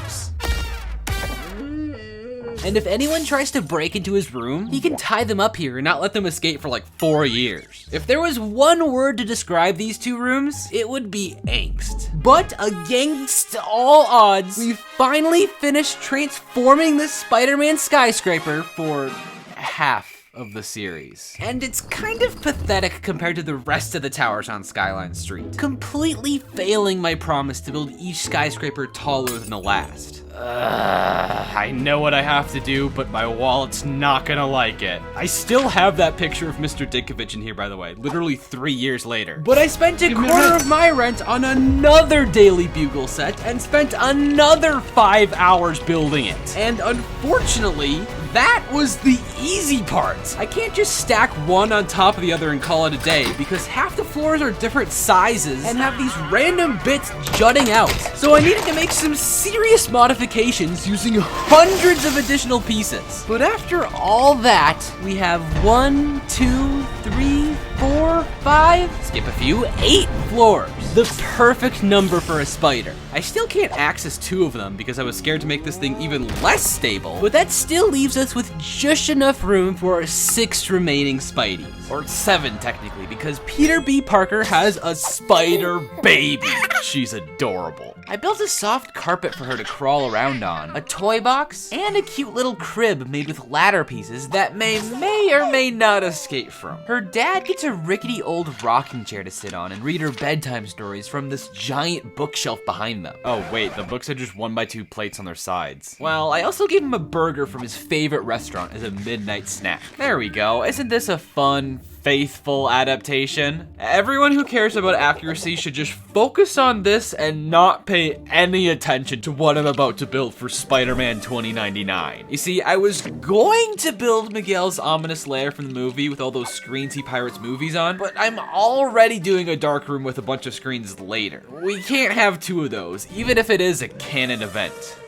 Speaker 1: And if anyone tries to break into his room, he can tie them up here and not let them escape for like 4 years. If there was one word to describe these 2 rooms, it would be angst. But against all odds, we finally finished transforming this Spider-Man skyscraper for half of the series. And it's kind of pathetic compared to the rest of the towers on Skyline Street, completely failing my promise to build each skyscraper taller than the last. I know what I have to do, but my wallet's not gonna like it. I still have that picture of Mr. Dinkovich in here, by the way, literally 3 years later. But I spent a quarter of my rent on another Daily Bugle set and spent another 5 hours building it. And unfortunately, that was the easy part. I can't just stack one on top of the other and call it a day, because half the floors are different sizes and have these random bits jutting out. So I needed to make some serious modifications using hundreds of additional pieces. But after all that, we have 1, 2, 3, 4, 5, skip a few, 8 floors. The perfect number for a spider. I still can't access 2 of them because I was scared to make this thing even less stable, but that still leaves us with just enough room for our 6 remaining Spideys. Or 7 technically, because Peter B. Parker has a spider baby. She's adorable. I built a soft carpet for her to crawl around on, a toy box, and a cute little crib made with ladder pieces that may or may not escape from. Her dad gets a rickety old rocking chair to sit on and read her bedtime stories from this giant bookshelf behind them. Oh wait, the books are just 1x2 plates on their sides. Well, I also gave him a burger from his favorite restaurant as a midnight snack. There we go. Isn't this a fun, faithful adaptation. Everyone who cares about accuracy should just focus on this and not pay any attention to what I'm about to build for Spider-Man 2099. You see, I was going to build Miguel's ominous lair from the movie with all those screens he pirates movies on, but I'm already doing a dark room with a bunch of screens later. We can't have two of those, even if it is a canon event.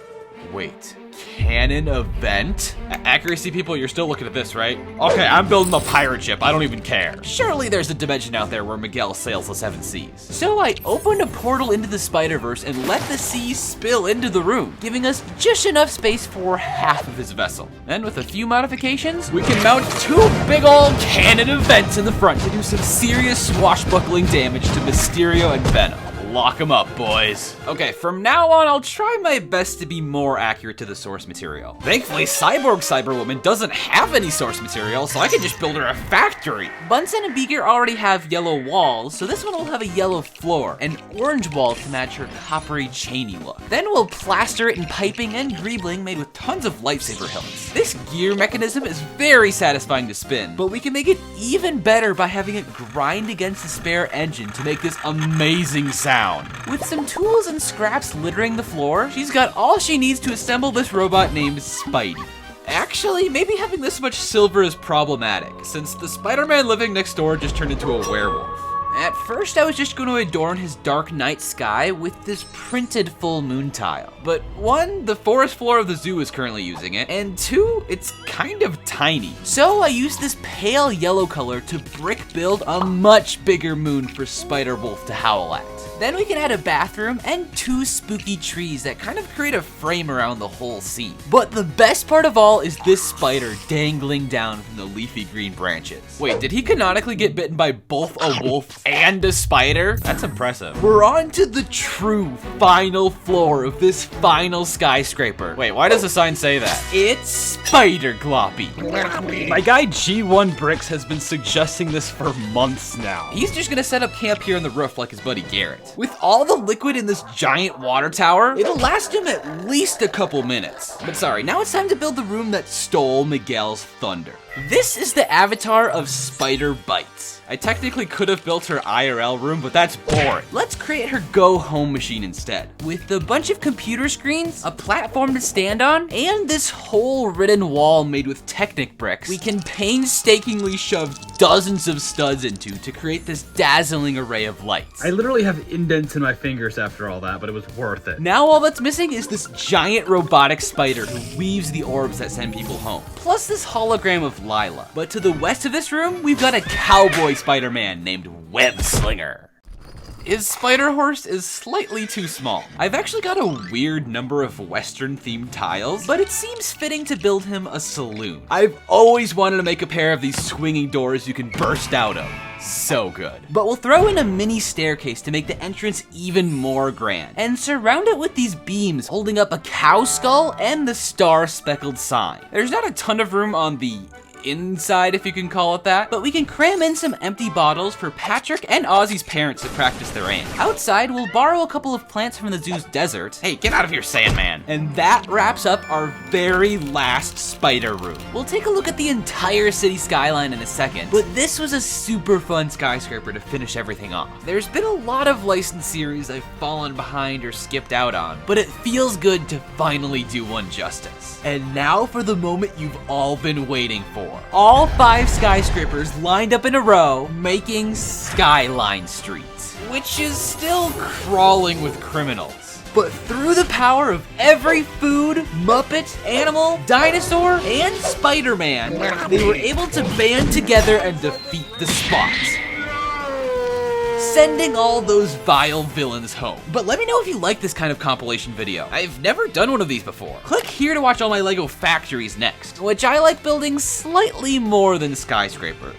Speaker 1: Wait. Canon event? Accuracy people, you're still looking at this, right? Okay, I'm building a pirate ship. I don't even care. Surely there's a dimension out there where Miguel sails the 7 seas. So I opened a portal into the Spider-Verse and let the seas spill into the room, giving us just enough space for half of his vessel. And with a few modifications, we can mount 2 big old canon events in the front to do some serious swashbuckling damage to Mysterio and Venom. Lock them up, boys. Okay, from now on, I'll try my best to be more accurate to the source material. Thankfully, Cyborg Cyberwoman doesn't have any source material, so I can just build her a factory. Bunsen and Beaker already have yellow walls, so this one will have a yellow floor, and orange wall to match her coppery chainy look. Then we'll plaster it in piping and greebling made with tons of lightsaber hilts. This gear mechanism is very satisfying to spin, but we can make it even better by having it grind against the spare engine to make this amazing sound. With some tools and scraps littering the floor, she's got all she needs to assemble this robot named Spidey. Actually, maybe having this much silver is problematic, since the Spider-Man living next door just turned into a werewolf. At first, I was just going to adorn his dark night sky with this printed full moon tile. But 1, the forest floor of the zoo is currently using it, and 2, it's kind of tiny. So I used this pale yellow color to brick build a much bigger moon for Spider-Wolf to howl at. Then we can add a bathroom and 2 spooky trees that kind of create a frame around the whole scene. But the best part of all is this spider dangling down from the leafy green branches. Wait, did he canonically get bitten by both a wolf and a spider? That's impressive. We're on to the true final floor of this final skyscraper. Wait, why does the sign say that? It's Spider Gloppy. My guy G1 Bricks has been suggesting this for months now. He's just gonna set up camp here on the roof like his buddy Garrett. With all the liquid in this giant water tower, it'll last him at least a couple minutes. But sorry, now it's time to build the room that stole Miguel's thunder. This is the avatar of Spider Bites. I technically could have built her IRL room, but that's boring. Let's create her go-home machine instead. With a bunch of computer screens, a platform to stand on, and this hole-ridden wall made with Technic bricks, we can painstakingly shove dozens of studs into to create this dazzling array of lights.
Speaker 5: I literally have indents in my fingers after all that, but it was worth it.
Speaker 1: Now all that's missing is this giant robotic spider who weaves the orbs that send people home. Plus this hologram of Lila. But to the west of this room, we've got a cowboy Spider-Man named Web Slinger. His spider horse is slightly too small. I've actually got a weird number of Western themed tiles, but it seems fitting to build him a saloon. I've always wanted to make a pair of these swinging doors you can burst out of. So good. But we'll throw in a mini staircase to make the entrance even more grand, and surround it with these beams holding up a cow skull and the star-speckled sign. There's not a ton of room on the inside, if you can call it that, but we can cram in some empty bottles for Patrick and Ozzy's parents to practice their aim. Outside, we'll borrow a couple of plants from the zoo's desert. Hey, get out of here, Sandman. And that wraps up our very last spider room. We'll take a look at the entire city skyline in a second, but this was a super fun skyscraper to finish everything off. There's been a lot of licensed series I've fallen behind or skipped out on, but it feels good to finally do one justice. And now for the moment you've all been waiting for. All 5 skyscrapers lined up in a row, making Skyline Street, which is still crawling with criminals. But through the power of every food, Muppet, animal, dinosaur, and Spider-Man, they were able to band together and defeat the Spot, sending all those vile villains home. But let me know if you like this kind of compilation video. I've never done one of these before. Click here to watch all my LEGO factories next, which I like building slightly more than skyscrapers.